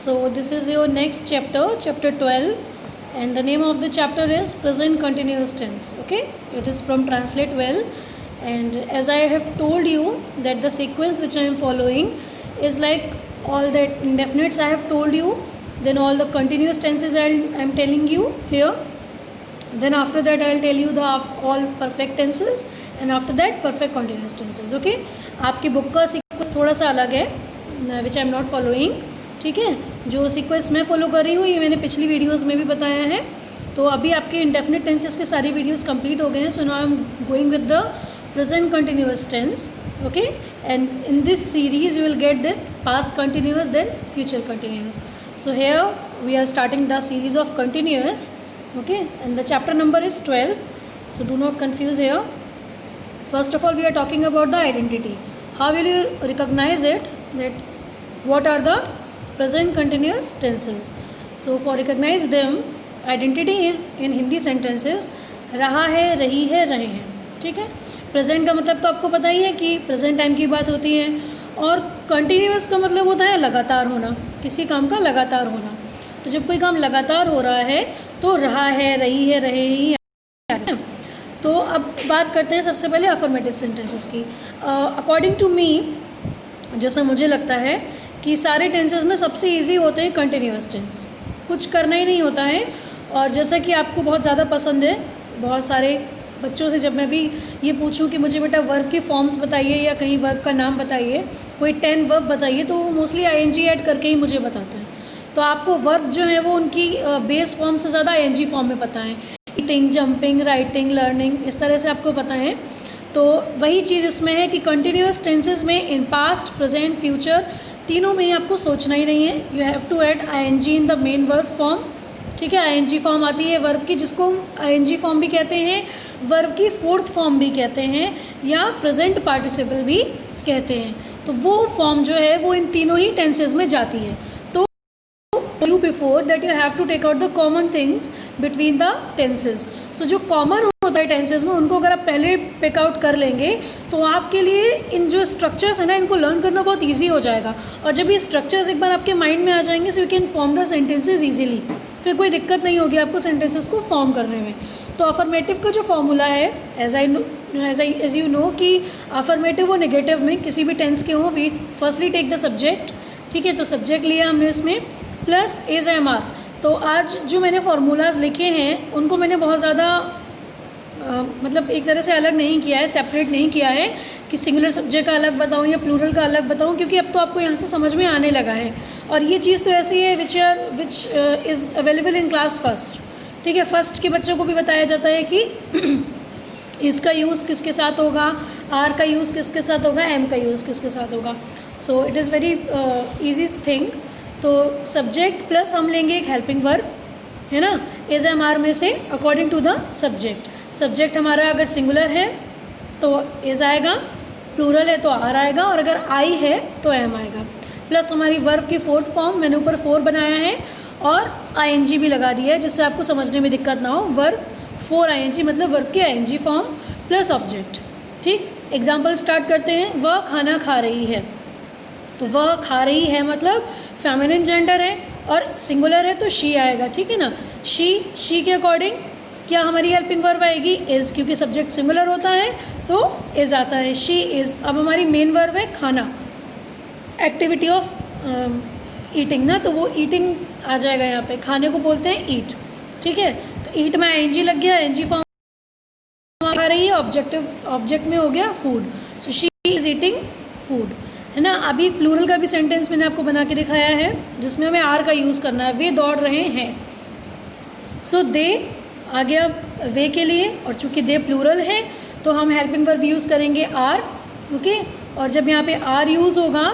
So this is your next chapter, chapter 12, and the name of the chapter is present continuous tense. Okay, it is from Translate Well, and as I have told you that the sequence which I am following is like all the indefinites I have told you, then all the continuous tenses I am telling you here. Then after that I will tell you the all perfect tenses, and after that perfect continuous tenses. Okay, आपकी book का sequence थोड़ा सा अलग है विच I am not following. ठीक है, जो sequence मैं फॉलो कर रही हूँ ये मैंने पिछली वीडियोस में भी बताया है. तो अभी आपके इंडेफिनिट टेंसेस के सारी वीडियोस कंप्लीट हो गए हैं. So now I am going with the present continuous tense. Okay, and in this series you will get the past continuous then future continuous. So here we are starting the series of continuous. Okay, and the chapter number is 12, so do not confuse here. First of all, we are talking about the identity. How will you recognize it, that what are the present continuous tenses? So for recognize them, identity is in Hindi sentences रहा है, रही है, रहे हैं. ठीक है, present का मतलब तो आपको पता ही है कि प्रेजेंट टाइम की बात होती है, और कंटिन्यूअस का मतलब होता है लगातार होना, किसी काम का लगातार होना. तो जब कोई काम लगातार हो रहा है तो रहा है, रही है, रहे ही है. तो अब बात करते हैं सबसे पहले अफर्मेटिव सेंटेंसेस की. अकॉर्डिंग टू मी, जैसा मुझे लगता है कि सारे टेंसेस में सबसे इजी होते हैं कंटिन्यूअस टेंस. कुछ करना ही नहीं होता है. और जैसा कि आपको बहुत ज़्यादा पसंद है, बहुत सारे बच्चों से जब मैं भी ये पूछूं कि मुझे बेटा वर्ब की फॉर्म्स बताइए या कहीं वर्ब का नाम बताइए, कोई 10 वर्ब बताइए, तो वो मोस्टली आईएनजी ऐड करके ही मुझे बताते हैं. तो आपको वर्ब जो है वो उनकी बेस फॉर्म से ज़्यादा आईएनजी फॉर्म में पता है. ईटिंग, जंपिंग, राइटिंग, लर्निंग, इस तरह से आपको पता है. तो वही चीज़ इसमें है कि कंटिन्यूअस टेंसेस में इन पास्ट, प्रेजेंट, फ्यूचर तीनों में ही आपको सोचना ही नहीं है. You have to add ING in the main verb form. ठीक है, आईएनजी फॉर्म आती है वर्ब की, जिसको हम आईएनजी फॉर्म भी कहते हैं, वर्ब की फोर्थ फॉर्म भी कहते हैं, या प्रेजेंट पार्टिसिपल भी कहते हैं. तो वो फॉर्म जो है वो इन तीनों ही टेंसेस में जाती है. you before that you have to take out the common things between the tenses. So जो common होता है tenses में, उनको अगर आप पहले pick out कर लेंगे तो आपके लिए इन जो structures है ना, इनको learn करना बहुत easy हो जाएगा. और जब ये structures एक बार आपके mind में आ जाएंगे, so you can form the sentences easily. फिर कोई दिक्कत नहीं होगी आपको sentences को form करने में. तो affirmative का जो formula है, as you know कि affirmative वो negative में किसी भी tense के हो, we firstly take the subject. ठीक है, तो subject लिया हमने इसमें प्लस एज एम आर. तो आज जो मैंने फार्मूलाज लिखे हैं उनको मैंने बहुत ज़्यादा मतलब एक तरह से अलग नहीं किया है, सेपरेट नहीं किया है कि सिंगुलर सब्जेक्ट का अलग बताऊं या प्लूरल का अलग बताऊं, क्योंकि अब तो आपको यहाँ से समझ में आने लगा है. और ये चीज़ तो ऐसी है which is available in class first. ठीक है, फर्स्ट के बच्चों को भी बताया जाता है कि इसका यूज़ किसके साथ होगा, आर का यूज़ किसके साथ होगा, एम का यूज़ किसके साथ होगा. So it is very easy thing. तो सब्जेक्ट प्लस हम लेंगे एक हेल्पिंग वर्ब, है ना, एज एम आर में से according to the subject. Subject हमारा अगर सिंगुलर है तो एज आएगा, प्लूरल है तो आर आएगा, और अगर आई है तो एम आएगा. प्लस हमारी वर्ब की फोर्थ फॉर्म मैंने ऊपर 4 बनाया है, और आईएनजी भी लगा दिया है जिससे आपको समझने में दिक्कत ना हो. वर्ब 4 आईएनजी मतलब वर्ब की आईएनजी फॉर्म प्लस ऑब्जेक्ट. ठीक, एग्जाम्पल स्टार्ट करते हैं. वह खाना खा रही है, तो वह खा रही है मतलब फेमिनिन जेंडर है, और सिंगुलर है तो शी आएगा. ठीक है ना, शी के अकॉर्डिंग क्या हमारी हेल्पिंग वर्ब आएगी, इज़, क्योंकि सब्जेक्ट सिंगुलर होता है तो इज़ आता है, शी इज़. अब हमारी मेन वर्ब है खाना, एक्टिविटी ऑफ ईटिंग ना, तो वो ईटिंग आ जाएगा यहाँ पे. खाने को बोलते हैं ईट. ठीक है, तो ईट में आईएनजी लग गया, आईएनजी फॉर्म खा रही है, ऑब्जेक्ट में हो गया food. So she is eating food, है ना. अभी प्लूरल का भी सेंटेंस मैंने आपको बना के दिखाया है जिसमें हमें आर का यूज़ करना है. वे दौड़ रहे हैं, सो दे आ गया वे के लिए, और चूँकि दे प्लूरल है तो हम हेल्पिंग वर्ब यूज़ करेंगे आर. ओके, और जब यहाँ पे आर यूज़ होगा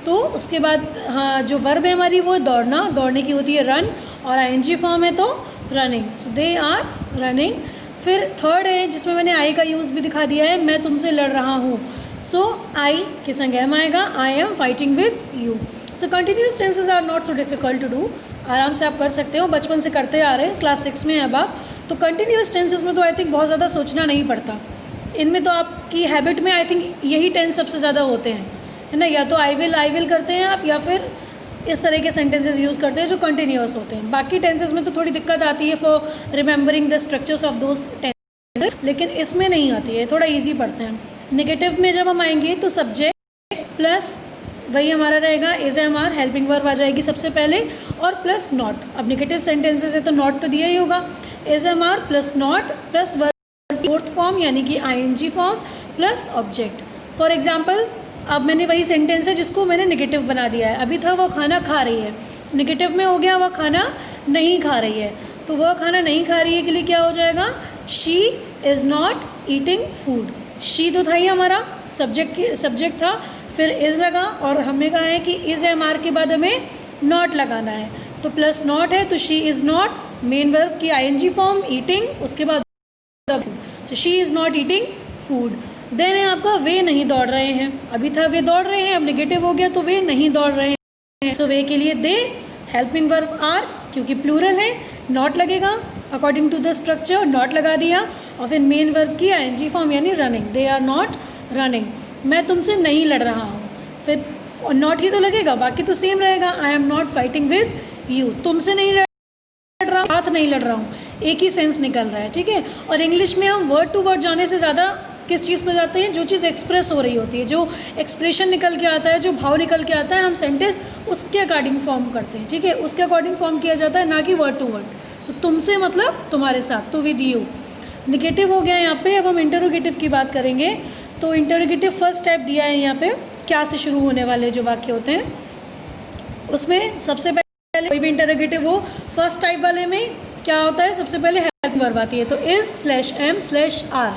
तो उसके बाद हाँ जो वर्ब है हमारी वो दौड़ना, दौड़ने की होती है रन, और आईएनजी फॉर्म है तो running. So they are running. फिर थर्ड है जिसमें मैंने आई का यूज़ भी दिखा दिया है, मैं तुमसे लड़ रहा हूँ. सो आई के संग एम आएगा, I am fighting with you. So continuous tenses are not so difficult to do. आराम से आप कर सकते हो, बचपन से करते आ रहे हैं, क्लास 6 में अब आप. तो कंटिन्यूस टेंसेज में तो आई थिंक बहुत ज़्यादा सोचना नहीं पड़ता. इनमें तो आपकी हैबिट में आई थिंक यही टेंस सबसे ज़्यादा होते हैं, है ना. या तो आई विल करते हैं आप, या फिर इस तरह के सेंटेंसेस यूज़ करते हैं जो कंटिन्यूअस होते हैं। बाकी टेंसेस में तो थोड़ी दिक्कत आती है for remembering the structures of those tenses, लेकिन इसमें नहीं आती है, थोड़ा ईजी पढ़ते हैं। नेगेटिव में जब हम आएंगे तो सब्जेक्ट प्लस वही हमारा रहेगा is am are, helping verb आ जाएगी सबसे पहले, और प्लस नॉट। अब नेगेटिव सेंटेंसेस है तो नॉट तो दिया ही होगा, is am are plus not plus verb की फोर्थ फॉर्म यानी कि ING form plus object. For example अब मैंने वही सेंटेंस है जिसको मैंने नेगेटिव बना दिया है। अभी था वह खाना खा रही है, नेगेटिव में हो गया वह खाना नहीं खा रही है, तो वह खाना नहीं खा रही है के लिए क्या हो जाएगा, she is not eating food. She तो था ही हमारा सब्जेक्ट था, फिर इज़ लगा और हमने कहा है कि इज़ एम आर के बाद हमें नॉट लगाना है, तो प्लस नॉट है तो she is not, main verb की आईएनजी फॉर्म ईटिंग, उसके बाद so she is not eating food. Then है आपका वे नहीं दौड़ रहे हैं, अभी था वे दौड़ रहे हैं, अब नेगेटिव हो गया तो वे नहीं दौड़ रहे हैं, तो वे के लिए दे, हेल्पिंग वर्ब आर क्योंकि प्लूरल है, नॉट लगेगा according to the structure, not लगा दिया, और फिर मेन वर्ब की आईएनजी फॉर्म यानी running, they are not running. मैं तुमसे नहीं लड़ रहा हूँ, फिर नॉट ही तो लगेगा, बाकी तो सेम रहेगा, I am not fighting with you, तुमसे नहीं लड़ रहा हूँ, साथ नहीं लड़ रहा हूँ, एक ही सेंस निकल रहा है, ठीक है। और इंग्लिश में हम वर्ड टू वर्ड जाने से ज़्यादा किस चीज़ पर जाते हैं, जो चीज़ एक्सप्रेस हो रही होती है, जो एक्सप्रेशन निकल के आता है, जो भाव निकल के आता है, हम सेंटेंस उसके अकॉर्डिंग फॉर्म करते हैं, ठीक है, उसके अकॉर्डिंग फॉर्म किया जाता है, ना कि वर्ड टू वर्ड। तो तुमसे मतलब तुम्हारे साथ, तो विद यू। निगेटिव हो गया यहाँ पे। अब हम इंटरोगेटिव की बात करेंगे, तो इंटरोगेटिव फर्स्ट टाइप दिया है यहाँ पे, क्या से शुरू होने वाले जो वाक्य होते हैं उसमें सबसे पहले कोई भी इंटरोगेटिव हो, फर्स्ट टाइप वाले में क्या होता है, सबसे पहले हेल्पिंग वर्ब आती है, तो is slash am slash are,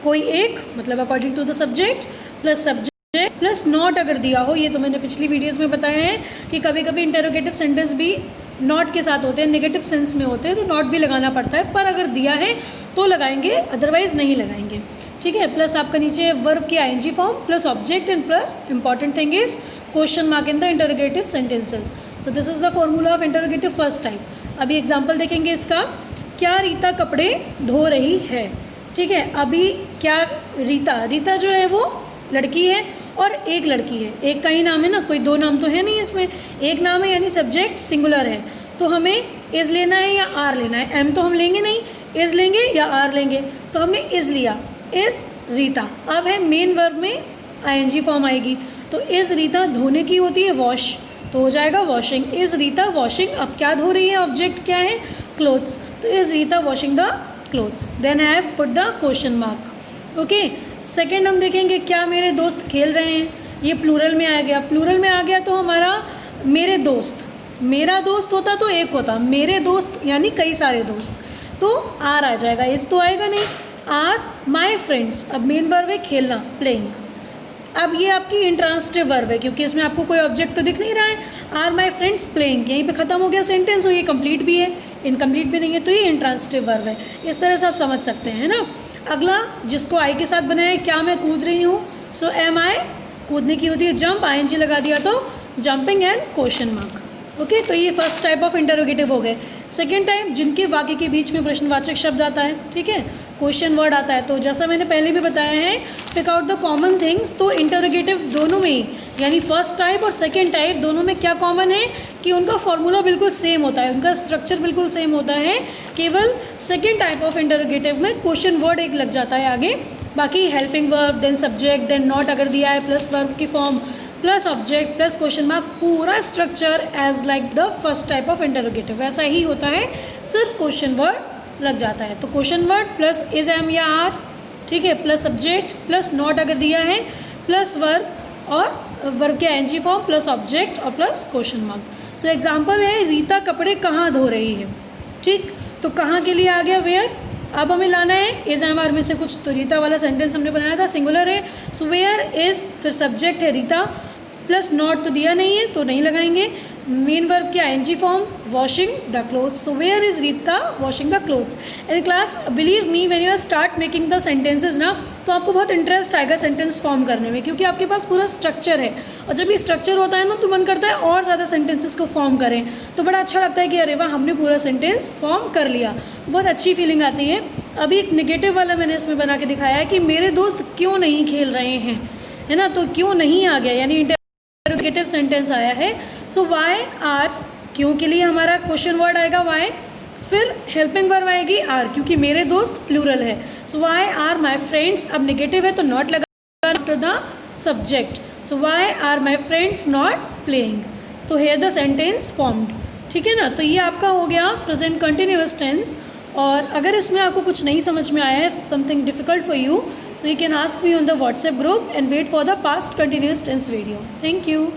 कोई एक मतलब according to the subject plus not अगर दिया हो। ये तो मैंने पिछली वीडियोस में बताया है कि कभी कभी इंटरोगेटिव सेंटेंस भी नॉट के साथ होते हैं, नेगेटिव सेंस में होते हैं, तो नॉट भी लगाना पड़ता है, पर अगर दिया है तो लगाएंगे, अदरवाइज नहीं लगाएंगे, ठीक है। प्लस आपका नीचे वर्ब की ING form plus object and plus important thing is question mark in the interrogative sentences. So this is the formula of interrogative first type. अभी एग्जाम्पल देखेंगे इसका, क्या रीता कपड़े धो रही है, ठीक है। अभी क्या रीता जो है वो लड़की है और एक लड़की है, एक का ही नाम है ना, कोई दो नाम तो है नहीं इसमें, एक नाम है यानी सब्जेक्ट सिंगुलर है, तो हमें इज़ लेना है या आर लेना है, एम तो हम लेंगे नहीं, इज़ लेंगे या आर लेंगे, तो हमने इज़ लिया, इज़ रीता। अब है मेन वर्ब में आईएनजी फॉर्म आएगी, तो इज़ रीता धोने की होती है वॉश, तो हो जाएगा वॉशिंग, इज़ रीता वॉशिंग। अब क्या धो रही है, ऑब्जेक्ट क्या है, क्लोथ्स, तो is Rita washing the clothes, then I have put the question mark, okay. Second हम देखेंगे, क्या मेरे दोस्त खेल रहे हैं, ये प्लूरल में आ गया, प्लूरल में आ गया तो हमारा मेरे दोस्त, मेरा दोस्त होता तो एक होता, मेरे दोस्त यानी कई सारे दोस्त, तो आर आ जाएगा, इस तो आएगा नहीं, आर माई फ्रेंड्स। अब मेन वर्ब है खेलना, प्लेइंग। अब ये आपकी इंट्रांसिटिव वर्ब है क्योंकि इसमें आपको कोई ऑब्जेक्ट तो दिख नहीं रहा है, आर माई फ्रेंड्स प्लेइंग, यहीं पे ख़त्म हो गया सेंटेंस, और ये कंप्लीट भी है, इनकम्प्लीट भी नहीं है, तो ये इंट्रांसिटिव वर्ब है। इस तरह से आप समझ सकते हैं ना। अगला जिसको आई के साथ बनाया है, क्या मैं कूद रही हूँ, सो एम आई, कूदने की होती है जंप, आईएनजी लगा दिया तो jumping and question mark, okay. तो ये फर्स्ट टाइप ऑफ इंटरोगेटिव हो गए। सेकेंड टाइप, जिनके वाक्य के बीच में प्रश्नवाचक शब्द आता है, ठीक है, क्वेश्चन वर्ड आता है, तो जैसा मैंने पहले भी बताया है, pick out the common things, तो इंटरोगेटिव दोनों में ही यानी फर्स्ट टाइप और सेकेंड टाइप दोनों में क्या कॉमन है कि उनका फॉर्मूला बिल्कुल सेम होता है, उनका स्ट्रक्चर बिल्कुल सेम होता है, केवल सेकेंड टाइप ऑफ इंटरोगेटिव में क्वेश्चन वर्ड एक लग जाता है आगे, बाकी helping verb, then subject, then not अगर दिया है, प्लस वर्ब की form, plus object, plus question mark, पूरा structure as like the first type of interrogative वैसा ही होता है, सिर्फ क्वेश्चन वर्ड लग जाता है। तो question word plus is am या आर, ठीक है, प्लस सब्जेक्ट, प्लस नॉट अगर दिया है, प्लस वर्ब और वर्ब के आईएनजी फॉर्म, प्लस ऑब्जेक्ट और plus question mark. So example है, रीता कपड़े कहाँ धो रही है, ठीक, तो कहाँ के लिए आ गया वेयर। अब हमें लाना है इज एम आर में से कुछ, तो रीता वाला सेंटेंस हमने बनाया था, सिंगुलर है, सो वेयर इज, फिर सब्जेक्ट है रीता, प्लस नॉट तो दिया नहीं है तो नहीं लगाएंगे, मेन वर्ब की ING form washing the clothes, तो where is Rita washing the clothes. And class believe me when you are start making the sentences ना, तो आपको बहुत इंटरेस्ट आएगा सेंटेंस फॉर्म करने में, क्योंकि आपके पास पूरा स्ट्रक्चर है, और जब ये स्ट्रक्चर होता है ना तो मन करता है और ज़्यादा सेंटेंसेस को फॉर्म करें, तो बड़ा अच्छा लगता है कि अरे वाह हमने पूरा सेंटेंस फॉर्म कर लिया, तो बहुत अच्छी फीलिंग आती है। अभी एक नेगेटिव वाला मैंने इसमें बना के दिखाया है कि मेरे दोस्त क्यों नहीं खेल रहे हैं, है ना, तो क्यों नहीं आ गया, यानी नेगेटिव सेंटेंस आया है। सो वाई आर, क्यों के लिए हमारा क्वेश्चन वर्ड आएगा वाई, फिर हेल्पिंग वर्ब आएगी आर, क्योंकि मेरे दोस्त प्लूरल है। So why are my friends, अब नेगेटिव है तो नॉट लगा after the subject. So why are my friends not playing, तो हेयर द सेंटेंस फॉर्म्ड। ठीक है ना, तो ये आपका हो गया प्रेजेंट कंटिन्यूअस टेंस। और अगर इसमें आपको कुछ नहीं समझ में आया है, something difficult for you, so you can ask me on the WhatsApp group and wait for the past continuous tense video. Thank you.